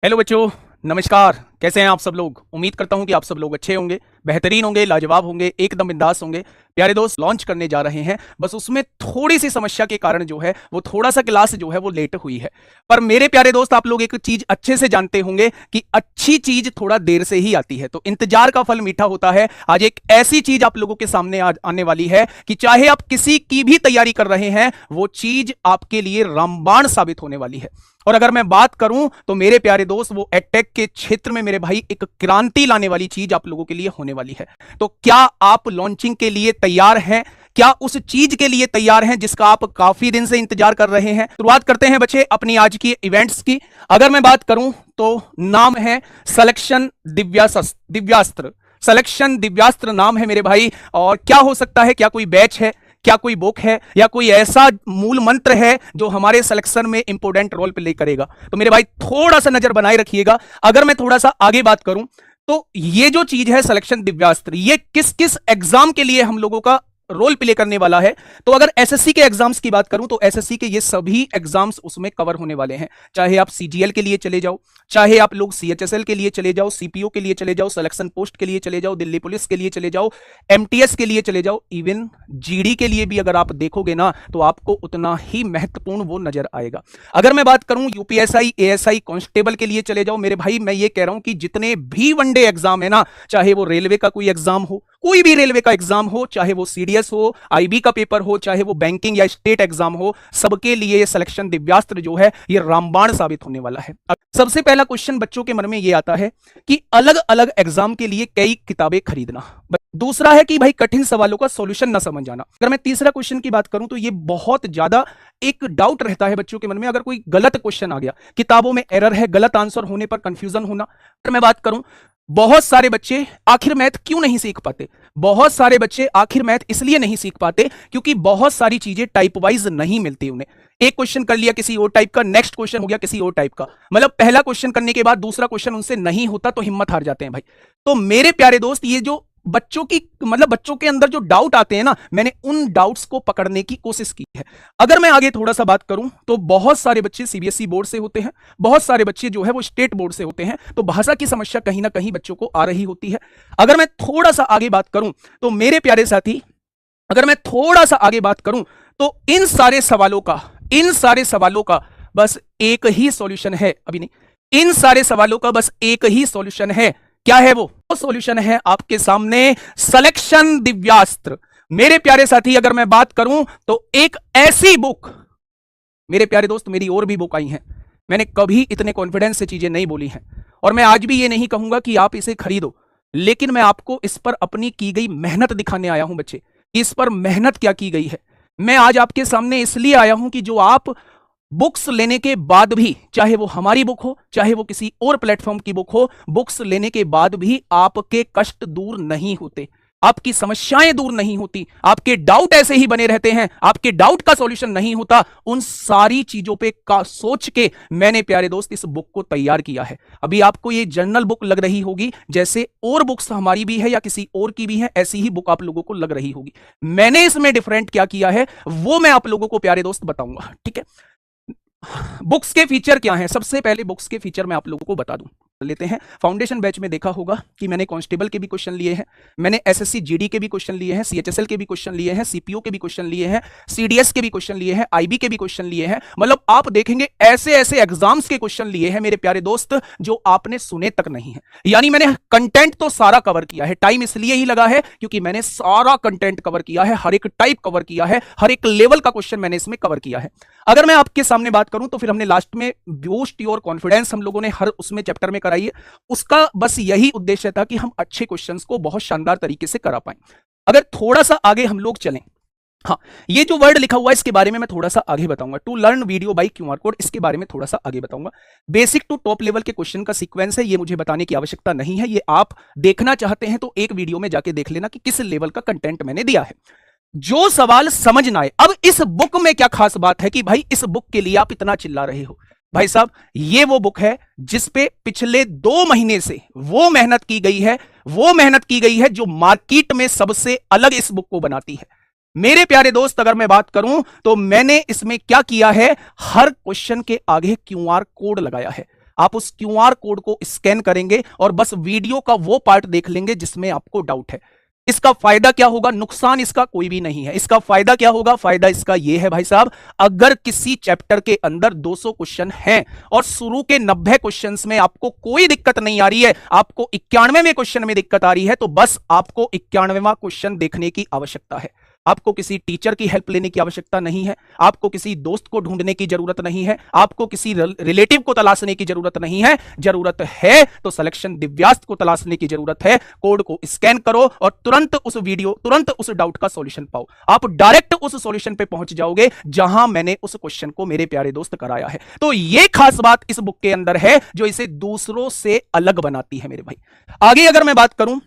Hello बच्चों, नमस्कार। कैसे हैं आप सब लोग? उम्मीद करता हूं कि आप सब लोग अच्छे होंगे, बेहतरीन होंगे, लाजवाब होंगे, एकदम बिंदास होंगे। प्यारे दोस्त, लॉन्च करने जा रहे हैं, बस उसमें थोड़ी सी समस्या के कारण जो है वो थोड़ा सा क्लास जो है वो लेट हुई है। पर मेरे प्यारे दोस्त, आप लोग एक चीज अच्छे से जानते होंगे कि अच्छी चीज थोड़ा देर से ही आती है, तो इंतजार का फल मीठा होता है। आज एक ऐसी चीज आप लोगों के सामने आज आने वाली है कि चाहे आप किसी की भी तैयारी कर रहे हैं, वो चीज आपके लिए रामबाण साबित होने वाली है। और अगर मैं बात करूं तो मेरे प्यारे दोस्त, वो एडटेक के क्षेत्र में मेरे भाई एक क्रांति लाने वाली चीज आप लोगों के लिए होने वाली है। तो क्या आप लॉन्चिंग के लिए तैयार हैं? क्या उस चीज के लिए तैयार हैं जिसका आप काफी दिन से इंतजार कर रहे हैं? शुरुआत करते हैं बच्चे अपनी आज की इवेंट्स की। अगर मैं बात करूं तो नाम है सिलेक्शन दिव्यास्त्र। सिलेक्शन दिव्यास्त्र नाम है मेरे भाई। और क्या हो सकता है? क्या कोई बैच है, क्या कोई बुक है, या कोई ऐसा मूल मंत्र है जो हमारे सिलेक्शन में इंपोर्टेंट रोल प्ले करेगा? तो मेरे भाई थोड़ा सा नजर बनाए रखिएगा। अगर मैं थोड़ा सा आगे बात करूं तो ये जो चीज है सिलेक्शन दिव्यास्त्र, ये किस किस एग्जाम के लिए हम लोगों का रोल प्ले करने वाला है? तो अगर एसएससी के एग्जाम्स की बात करूं तो एसएससी के ये सभी एग्जाम्स उसमें कवर होने वाले हैं। चाहे आप सीजीएल के लिए चले जाओ, चाहे आप लोग सीएचएसएल के लिए चले जाओ, सीपीओ के लिए चले जाओ, सिलेक्शन पोस्ट के लिए चले जाओ, दिल्ली पुलिस के लिए चले जाओ, एमटीएस के लिए चले जाओ, इवन जीडी के लिए भी अगर आप देखोगे ना तो आपको उतना ही महत्वपूर्ण वो नजर आएगा। अगर मैं बात करूं यूपीएसआई, एएसआई, कांस्टेबल के लिए चले जाओ, मेरे भाई मैं ये कह रहा हूं कि जितने भी वनडे एग्जाम है ना, चाहे वो रेलवे का कोई एग्जाम हो, कोई भी रेलवे का एग्जाम हो, चाहे वो सीडीएस हो, आईबी का पेपर हो, चाहे वो बैंकिंग या स्टेट एग्जाम हो, सबके लिए ये सिलेक्शन दिव्यास्त्र जो है ये रामबाण साबित होने वाला है। सबसे पहला क्वेश्चन बच्चों के मन में ये आता है कि अलग अलग एग्जाम के लिए कई किताबें खरीदना। दूसरा है कि भाई कठिन सवालों का सॉल्यूशन ना समझ आना। अगर मैं तीसरा क्वेश्चन की बात करूं तो ये बहुत ज्यादा एक डाउट रहता है बच्चों के मन में, अगर कोई गलत क्वेश्चन आ गया, किताबों में एरर है, गलत आंसर होने पर कंफ्यूजन होना। अगर मैं बात करूं, बहुत सारे बच्चे आखिर मैथ क्यों नहीं सीख पाते? बहुत सारे बच्चे आखिर मैथ इसलिए नहीं सीख पाते क्योंकि बहुत सारी चीजें टाइप वाइज नहीं मिलती उन्हें। एक क्वेश्चन कर लिया किसी और टाइप का, नेक्स्ट क्वेश्चन हो गया किसी और टाइप का, मतलब पहला क्वेश्चन करने के बाद दूसरा क्वेश्चन उनसे नहीं होता तो हिम्मत हार जाते हैं भाई। तो मेरे प्यारे दोस्त, ये जो बच्चों की मतलब बच्चों के अंदर जो डाउट आते हैं ना, मैंने उन डाउट्स को पकड़ने की कोशिश की है। अगर मैं आगे थोड़ा सा बात करूं तो बहुत सारे बच्चे सीबीएसई बोर्ड से होते हैं, बहुत सारे बच्चे जो है वो स्टेट बोर्ड से होते हैं, तो भाषा की समस्या कहीं ना कहीं बच्चों को आ रही होती है। अगर मैं थोड़ा सा आगे बात करूं तो मेरे प्यारे साथी, अगर मैं थोड़ा सा आगे बात करूं तो इन सारे सवालों का बस एक ही सॉल्यूशन है। अभी नहीं, इन सारे सवालों का बस एक ही सॉल्यूशन है। क्या है वो सॉल्यूशन? है आपके सामने सिलेक्शन दिव्यास्त्र। मेरे प्यारे साथी, अगर मैं बात करूं तो एक ऐसी बुक, मेरे प्यारे दोस्त मेरी और भी बुक आई हैं, मैंने कभी इतने कॉन्फिडेंस से चीजें नहीं बोली हैं, और मैं आज भी ये नहीं कहूंगा कि आप इसे खरीदो, लेकिन मैं आपको इस पर अपनी की गई मेहनत दिखाने आया हूं बच्चे, इस पर मेहनत क्या की गई है। मैं आज आपके सामने इसलिए आया हूं कि जो आप बुक्स लेने के बाद भी, चाहे वो हमारी बुक हो, चाहे वो किसी और प्लेटफॉर्म की बुक हो, बुक्स लेने के बाद भी आपके कष्ट दूर नहीं होते, आपकी समस्याएं दूर नहीं होती, आपके डाउट ऐसे ही बने रहते हैं, आपके डाउट का सॉल्यूशन नहीं होता। उन सारी चीजों पे का सोच के मैंने प्यारे दोस्त इस बुक को तैयार किया है। अभी आपको ये जर्नल बुक लग रही होगी, जैसे और बुक्स हमारी भी है या किसी और की भी है, ऐसी ही बुक आप लोगों को लग रही होगी। मैंने इसमें डिफरेंट क्या किया है वो मैं आप लोगों को प्यारे दोस्त बताऊंगा, ठीक है। बुक्स के फीचर क्या हैं? सबसे पहले बुक्स के फीचर मैं आप लोगों को बता दूं लेते हैं। फाउंडेशन बैच में देखा होगा कि मैंने कांस्टेबल के भी क्वेश्चन लिए हैं, मैंने एसएससी जीडी के भी क्वेश्चन लिए हैं, सीएचएसएल के भी क्वेश्चन लिए हैं, सीपीओ के भी क्वेश्चन लिए हैं, सीडीएस के भी क्वेश्चन लिए हैं, आईबी के भी क्वेश्चन लिए हैं। मतलब आप देखेंगे ऐसे ऐसे एग्जाम्स के क्वेश्चन लिए हैं मेरे प्यारे दोस्त जो आपने सुने तक नहीं है। यानी मैंने कंटेंट तो सारा कवर किया है, टाइम इसलिए ही लगा है क्योंकि मैंने सारा कंटेंट कवर किया है, हर एक टाइप कवर किया है, हर एक लेवल का क्वेश्चन मैंने इसमें कवर किया है। अगर मैं आपके सामने बात करूं तो फिर हमने लास्ट में बूस्ट योर कॉन्फिडेंस हम लोगों ने हर उसमें चैप्टर में कराई है। उसका बस यही उद्देश्य था कि हम अच्छे क्वेश्चंस को बहुत शानदार तरीके से करा पाएं। अगर थोड़ा सा आगे हम लोग चलें, हाँ, ये जो वर्ड लिखा हुआ है इसके बारे में मैं थोड़ा सा आगे बताऊंगा। To learn video by QR code, इसके बारे में थोड़ा सा आगे बताऊंगा। बेसिक टू टॉप लेवल के क्वेश्चन का सीक्वेंस है, ये मुझे बताने की आवश्यकता नहीं है, ये आप देखना चाहते हैं तो एक वीडियो में जाके देख लेना कि किस लेवल का कंटेंट मैंने दिया है। जो सवाल समझ ना आए, अब इस बुक में क्या खास बात है कि भाई इस बुक के लिए आप इतना चिल्ला रहे हो? भाई साहब, ये वो बुक है जिस पे पिछले 2 महीने से वो मेहनत की गई है जो मार्केट में सबसे अलग इस बुक को बनाती है। मेरे प्यारे दोस्त, अगर मैं बात करूं तो मैंने इसमें क्या किया है, हर क्वेश्चन के आगे क्यूआर कोड लगाया है। आप उस क्यूआर कोड को स्कैन करेंगे और बस वीडियो का वो पार्ट देख लेंगे जिसमें आपको डाउट है। इसका फायदा क्या होगा? नुकसान इसका कोई भी नहीं है। इसका फायदा क्या होगा? फायदा इसका यह है भाई साहब, अगर किसी चैप्टर के अंदर 200 क्वेश्चन हैं और शुरू के 90 क्वेश्चंस में आपको कोई दिक्कत नहीं आ रही है, आपको 91वें क्वेश्चन में दिक्कत आ रही है, तो बस आपको 91वां क्वेश्चन देखने की आवश्यकता है। आपको किसी टीचर की हेल्प लेने की आवश्यकता नहीं है, आपको किसी दोस्त को ढूंढने की जरूरत नहीं है, आपको किसी रिलेटिव को तलाशने की जरूरत नहीं है। जरूरत है तो सिलेक्शन दिव्यास्त को तलाशने की जरूरत है। कोड को स्कैन करो और तुरंत उस डाउट का सॉल्यूशन पाओ। आप डायरेक्ट उस सॉल्यूशन पे पहुंच जाओगे जहां मैंने उस क्वेश्चन को मेरे प्यारे दोस्त कराया है। तो यह खास बात इस बुक के अंदर है जो इसे दूसरों से अलग बनाती है मेरे भाई। आगे अगर मैं बात करूं,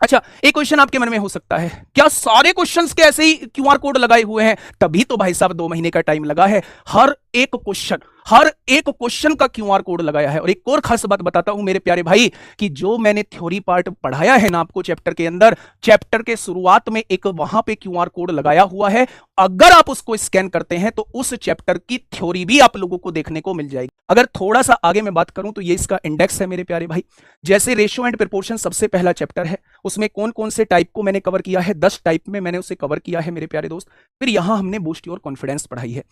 अच्छा, एक क्वेश्चन आपके मन में हो सकता है, क्या सारे क्वेश्चंस के ऐसे ही क्यूआर कोड लगाए हुए हैं? तभी तो भाई साहब 2 महीने का टाइम लगा है। हर एक क्वेश्चन का क्यूआर कोड लगाया है। और एक और खास बात बताता हूं मेरे प्यारे भाई, कि जो मैंने थ्योरी पार्ट पढ़ाया है ना आपको चैप्टर के अंदर, चैप्टर के शुरुआत में एक वहां पे क्यूआर कोड लगाया हुआ है। अगर आप उसको स्कैन करते हैं तो उस चैप्टर की थ्योरी भी आप लोगों को देखने को मिल जाएगी। अगर थोड़ा सा आगे मैं बात करूं तो ये इसका इंडेक्स है मेरे प्यारे भाई। जैसे रेशियो एंड प्रोपोर्शन सबसे पहला चैप्टर है, उसमें कौन कौन से टाइप को मैंने कवर किया है, 10 टाइप में मैंने उसे कवर किया है मेरे प्यारे दोस्त। फिर यहां हमने बूस्ट योर कॉन्फिडेंस पढ़ाई है।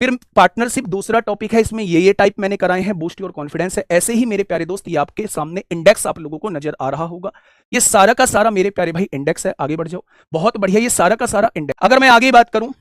फिर पार्टनरशिप दूसरा टॉपिक है, इसमें ये टाइप मैंने कराए हैं, बूस्ट योर कॉन्फिडेंस है। ऐसे ही मेरे प्यारे दोस्त ये आपके सामने इंडेक्स आप लोगों को नजर आ रहा होगा। ये सारा का सारा मेरे प्यारे भाई इंडेक्स है। आगे बढ़ जाओ, बहुत बढ़िया, ये सारा का सारा इंडेक्स। अगर मैं आगे बात करूं,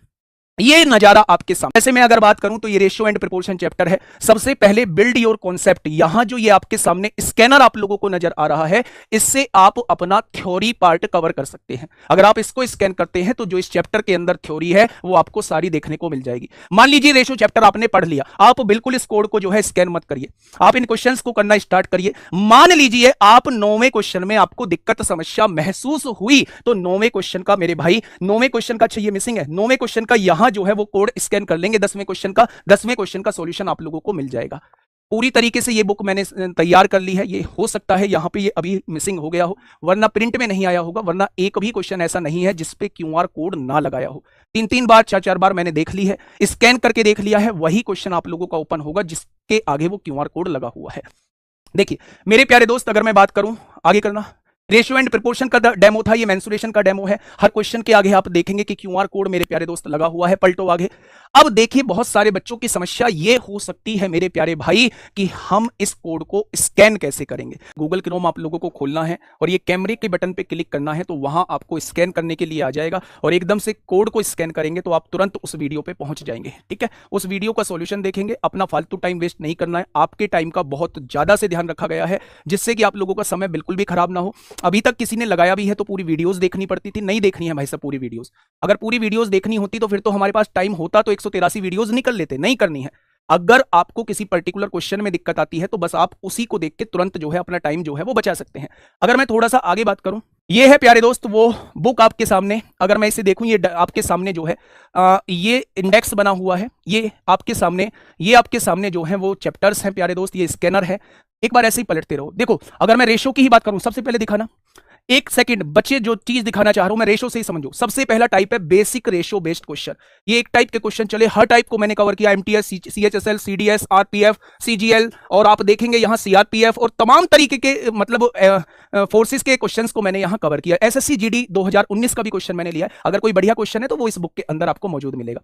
ये नजारा आपके सामने, ऐसे मैं अगर बात करूं तो ये रेशियो एंड प्रोपोर्शन चैप्टर है। सबसे पहले बिल्ड योर कॉन्सेप्ट, यहां जो ये आपके सामने स्कैनर आप लोगों को नजर आ रहा है, इससे आप अपना थ्योरी पार्ट कवर कर सकते हैं। अगर आप इसको स्कैन करते हैं तो जो इस चैप्टर के अंदर थ्योरी है वो आपको सारी देखने को मिल जाएगी। मान लीजिए रेशियो चैप्टर आपने पढ़ लिया, आप बिल्कुल इस कोड को जो है स्कैन मत करिए, आप इन क्वेश्चंस को करना स्टार्ट करिए। मान लीजिए आप 9वें क्वेश्चन में आपको दिक्कत समस्या महसूस हुई, तो 9वें क्वेश्चन का मेरे भाई, 9वें क्वेश्चन का, अच्छा ये मिसिंग है, 9वें क्वेश्चन का यहां जो है वो कोड स्कैन कर लेंगे। 10वें क्वेश्चन का सॉल्यूशन आप लोगों को मिल जाएगा। पूरी तरीके से ये बुक मैंने तैयार कर ली है। ये हो सकता है यहां पे ये अभी मिसिंग हो गया हो, वरना प्रिंट में नहीं आया होगा, वरना एक भी क्वेश्चन ऐसा नहीं है जिस पे क्यूआर कोड ना लगाया हो। 3-3 बार 4-4 बार मैंने देख ली है, स्कैन करके देख लिया है, वही क्वेश्चन आप लोगों का ओपन होगा जिसके आगे वो क्यूआर कोड लगा हुआ है। देखिए मेरे प्यारे दोस्त, अगर मैं बात करूं, आगे करना, रेशियो एंड प्रोपोर्शन का डेमो था, ये मेंसुरेशन का डेमो है। हर क्वेश्चन के आगे आप देखेंगे कि क्यूआर कोड मेरे प्यारे दोस्त लगा हुआ है। पलटो आगे। अब देखिए, बहुत सारे बच्चों की समस्या ये हो सकती है मेरे प्यारे भाई कि हम इस कोड को स्कैन कैसे करेंगे। गूगल क्रोम आप लोगों को खोलना है और ये कैमरे के बटन पे क्लिक करना है, तो वहां आपको स्कैन करने के लिए आ जाएगा और एकदम से कोड को स्कैन करेंगे तो आप तुरंत उस वीडियो पे पहुंच जाएंगे। ठीक है, उस वीडियो का सॉल्यूशन देखेंगे। अपना फालतू टाइम वेस्ट नहीं करना है, आपके टाइम का बहुत ज्यादा से ध्यान रखा गया है जिससे कि आप लोगों का समय बिल्कुल भी खराब ना हो। अभी तक किसी ने लगाया भी है तो पूरी वीडियोस देखनी पड़ती थी, नहीं देखनी है भाई साहब पूरी वीडियोस। अगर पूरी वीडियोस देखनी होती तो फिर तो हमारे पास टाइम होता तो 183 वीडियोस निकल लेते, नहीं करनी है। अगर आपको किसी पर्टिकुलर क्वेश्चन में दिक्कत आती है तो बस आप उसी को देख के तुरंत जो है अपना टाइम जो है वो बचा सकते हैं। अगर मैं थोड़ा सा आगे बात करूं, ये है प्यारे दोस्त वो बुक आपके सामने। अगर मैं इसे देखूं, ये आपके सामने जो है ये इंडेक्स बना हुआ है, ये आपके सामने जो है वो चैप्टर्स हैं प्यारे दोस्त, ये स्कैनर है। एक बार ऐसे ही पलटते रहो। देखो, अगर मैं रेशो की ही बात करूं, सबसे पहले दिखाना, एक सेकंड बच्चे, जो चीज दिखाना चाह रहा हूं मैं रेशो से ही समझो। सबसे पहला टाइप है बेसिक रेशो बेस्ड क्वेश्चन। ये एक टाइप के क्वेश्चन चले, हर टाइप को मैंने कवर किया, MTS, CHSL, CDS, RPF, CGL, और आप देखेंगे यहां सीआरपीएफ और तमाम तरीके के मतलब फोर्सेस के क्वेश्चंस को मैंने यहां कवर किया। एसएससी जीडी 2019 का भी क्वेश्चन मैंने लिया है। अगर कोई बढ़िया क्वेश्चन है तो वो इस बुक के अंदर आपको मौजूद मिलेगा।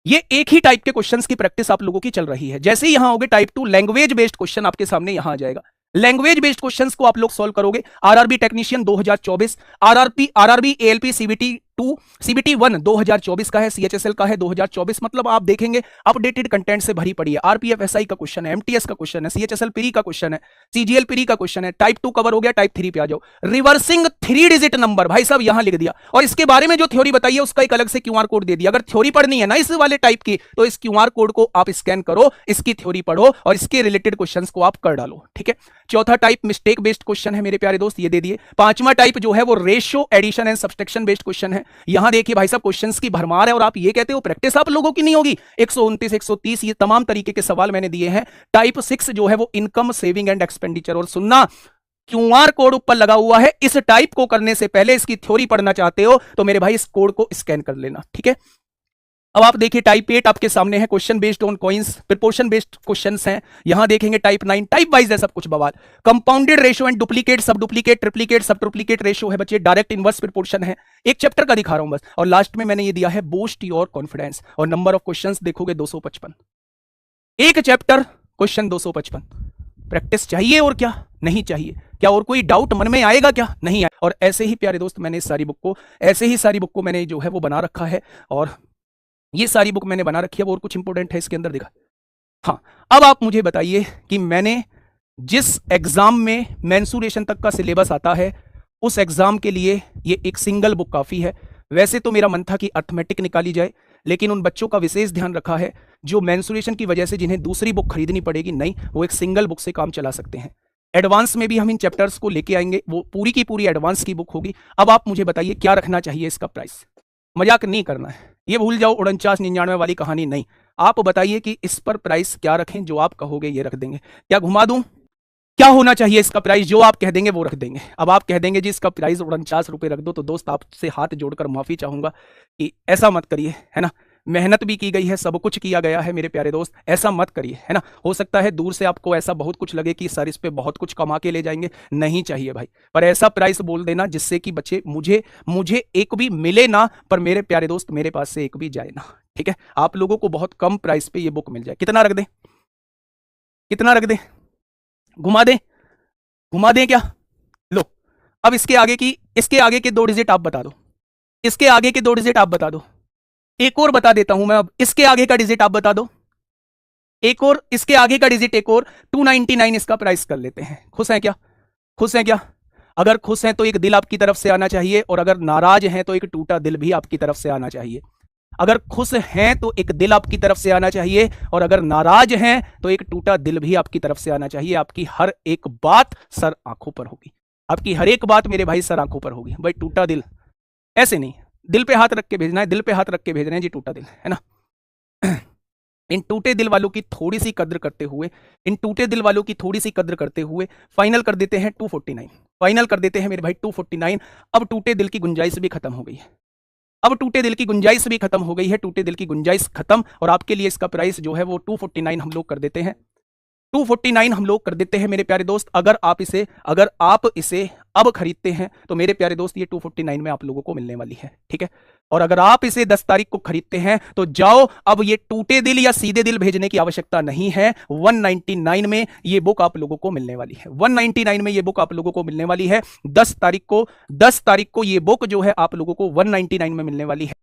ये एक ही टाइप के क्वेश्चंस की प्रैक्टिस आप लोगों की चल रही है। जैसे ही यहां होगे टाइप 2 लैंग्वेज बेस्ड क्वेश्चन आपके सामने यहां आ जाएगा। लैंग्वेज बेस्ड क्वेश्चंस को आप लोग सॉल्व करोगे। RRB technician 2024, RRB ALP CBT 2, CBT 1 2024 का है, सीएचएसएल का है 2024। मतलब आप देखेंगे अपडेटेड कंटेंट से भरी पड़ी है। आरपीएफ एसआई का क्वेश्चन है, एमटीएस का क्वेश्चन है, सीएचएसएल प्री का क्वेश्चन है, सीजीएल प्री का क्वेश्चन है। टाइप 2 कवर हो गया, टाइप 3 पे आ जाओ। रिवर्सिंग 3 डिजिट नंबर भाई साहब यहां लिख दिया, और इसके बारे में जो थ्योरी बताई है उसका एक अलग से क्यूआर कोड दे दिया। अगर थ्योरी पढ़नी है ना इस वाले टाइप की, तो इस क्यूआर कोड को आप स्कैन करो, इसकी थ्योरी पढ़ो और इसके रिलेटेड क्वेश्चंस को आप कर डालो। ठीक है, चौथा टाइप मिस्टेक बेस्ड क्वेश्चन है मेरे प्यारे दोस्त, ये दे दिए। पांचवा टाइप जो है वो ratio addition and subtraction based question है। यहां देखिए भाई साहब क्वेश्चंस की भरमार है और आप ये कहते हो प्रैक्टिस आप लोगों की नहीं होगी। 129, 130 ये तमाम तरीके के सवाल मैंने दिए हैं। टाइप 6 जो है वो इनकम, सेविंग एंड एक्सपेंडिचर। और सुनना, क्यूआर कोड ऊपर लगा हुआ है, इस टाइप को करने से पहले इसकी थ्योरी पढ़ना चाहते हो तो मेरे भाई इस कोड को स्कैन कर लेना। ठीक है, अब आप देखिए टाइप 8 आपके सामने है, question based on coins, proportion based questions हैं। यहां देखेंगे टाइप 9, टाइप वाइज है सब कुछ बवाल। कंपाउंडेड रेशियो एंड डुप्लीकेट, सब डुप्लीकेट, ट्रिप्लीकेट, सब ट्रिप्लीकेट रेशियो है बच्चे, डायरेक्ट इनवर्स प्रिपोर्शन है। एक चैप्टर का दिखा रहा हूं बस, और लास्ट में मैंने ये दिया है बूस्ट योर कॉन्फिडेंस, और नंबर ऑफ क्वेश्चंस देखोगे 255, एक चैप्टर क्वेश्चन 255। प्रैक्टिस चाहिए और क्या नहीं चाहिए? क्या और कोई डाउट मन में आएगा क्या? नहीं आए। और ऐसे ही प्यारे दोस्त मैंने इस सारी बुक को, ऐसे ही सारी बुक को मैंने जो है वो बना रखा है, और ये सारी बुक मैंने बना रखी है। वो और कुछ इंपॉर्टेंट है इसके अंदर दिखा। हाँ, अब आप मुझे बताइए कि मैंने जिस एग्जाम में मेंसुरेशन तक का सिलेबस आता है उस एग्जाम के लिए ये एक सिंगल बुक काफी है। वैसे तो मेरा मन था कि अर्थमेटिक निकाली जाए, लेकिन उन बच्चों का विशेष ध्यान रखा है जो मेंसुरेशन की वजह से जिन्हें दूसरी बुक खरीदनी पड़ेगी, नहीं, वो एक सिंगल बुक से काम चला सकते हैं। एडवांस में भी हम इन चैप्टर्स को लेके आएंगे, वो पूरी की पूरी एडवांस की बुक होगी। अब आप मुझे बताइए क्या रखना चाहिए इसका प्राइस? मजाक नहीं करना है, ये भूल जाओ 49-99 वाली कहानी नहीं। आप बताइए कि इस पर प्राइस क्या रखें, जो आप कहोगे ये रख देंगे। क्या घुमा दूं? क्या होना चाहिए इसका प्राइस? जो आप कह देंगे वो रख देंगे। अब आप कह देंगे जी इसका प्राइस 49 रुपए रख दो, तो दोस्त आपसे हाथ जोड़कर माफी चाहूंगा कि ऐसा मत करिए, है ना। मेहनत भी की गई है, सब कुछ किया गया है मेरे प्यारे दोस्त, ऐसा मत करिए, है ना। हो सकता है दूर से आपको ऐसा बहुत कुछ लगे कि सर इस पे बहुत कुछ कमा के ले जाएंगे, नहीं चाहिए भाई। पर ऐसा प्राइस बोल देना जिससे कि बच्चे मुझे एक भी मिले ना, पर मेरे प्यारे दोस्त मेरे पास से एक भी जाए ना, ठीक है। आप लोगों को बहुत कम प्राइस पे ये बुक मिल जाए। कितना रख दें? कितना रख दें? घुमा दें? घुमा दें क्या? लो, अब इसके आगे के 2 डिजिट आप बता दो, इसके आगे के 2 डिजिट आप बता दो। एक और बता देता हूं मैं, अब इसके आगे का डिजिट आप बता दो, एक और इसके आगे का डिजिट, एक और 299 इसका प्राइस कर लेते हैं। खुश हैं क्या? खुश हैं क्या? अगर खुश हैं तो एक दिल आपकी तरफ से आना चाहिए, और अगर नाराज हैं तो एक टूटा दिल भी आपकी तरफ से आना चाहिए। अगर खुश हैं तो एक दिल आपकी तरफ से आना चाहिए, और अगर नाराज हैं तो एक टूटा दिल भी आपकी तरफ से आना चाहिए। आपकी हर एक बात सर आंखों पर होगी, आपकी हर एक बात मेरे भाई सर आंखों पर होगी। भाई टूटा दिल ऐसे नहीं, दिल पे हाथ रख के भेजना है, दिल पे हाथ रख के भेज रहे हैं जी टूटा दिल, है ना। इन टूटे दिल वालों की थोड़ी सी कद्र करते हुए, इन टूटे दिल वालों की थोड़ी सी कद्र करते हुए फाइनल कर देते हैं 249, फाइनल कर देते हैं मेरे भाई 249। अब टूटे दिल की गुंजाइश भी खत्म हो गई है, अब टूटे दिल की गुंजाइश भी खत्म हो गई है, टूटे दिल की गुंजाइश खत्म। और आपके लिए इसका प्राइस जो है वो 249 हम लोग कर देते हैं, 249 हम लोग कर देते हैं मेरे प्यारे दोस्त। अगर आप इसे अब खरीदते हैं तो मेरे प्यारे दोस्त ये 249 में आप लोगों को मिलने वाली है, ठीक है। और अगर आप इसे 10 तारीख को खरीदते हैं तो जाओ, अब ये टूटे दिल या सीधे दिल भेजने की आवश्यकता नहीं है। 199 में ये बुक आप लोगों को मिलने वाली है, 199 में ये बुक आप लोगों को मिलने वाली है। 10 तारीख को ये बुक जो है आप लोगों को 199 में मिलने वाली है।